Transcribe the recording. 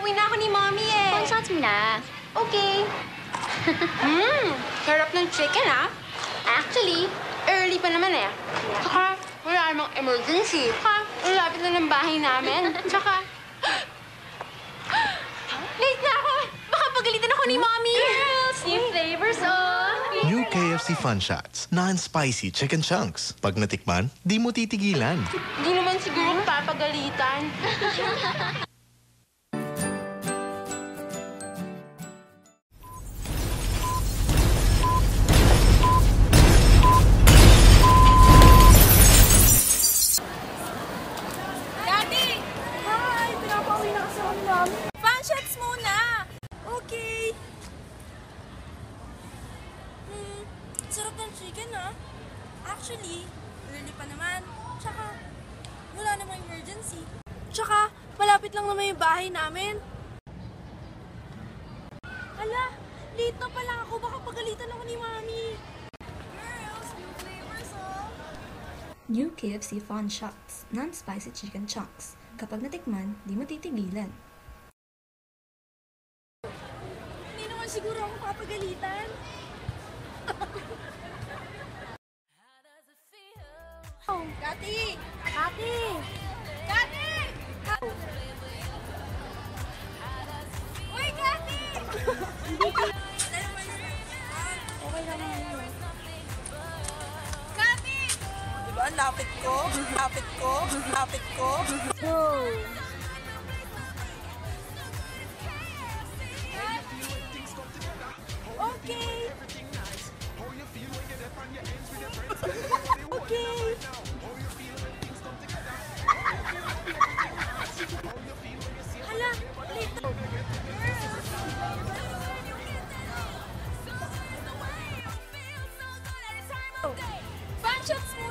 pauwi na ako ni Mommy eh. Panshots mo na. Okay. Sarap ng chicken ah. Actually, early pa naman eh. Tsaka, wala namang emergency. Tsaka, ulapit na ng bahay namin. Tsaka, late na ako. Baka pagalitan ako ni Mommy. Girls, new flavors on! New KFC Fun Shots. Non-spicy chicken chunks. Pag natikman, di mo titigilan. Hindi naman siguro papagalitan. Daddy! Hi! Pinapauwi na kasi kami namin. Fun shots muna! Okay. Sarap ng chicken, ah. Actually, early pa naman. Tsaka, wala namang emergency. Tsaka, malapit lang naman yung bahay namin. Hala, late na pala ako. Baka pagalitan ako ni Mami. Girls, new flavors, oh! New KFC Fun Shots. Non-spicy chicken chunks. Kapag natikman, di mo titigilan. Hindi naman siguro ako papagalitan. Oh, Kati! Kati! Kati! Uy, Kati! Okay naman yun. Kati! Diba, lapit ko? Lapit ko? Lapit ko? Go! Okay! Okay! Hala, late. Fun shots mo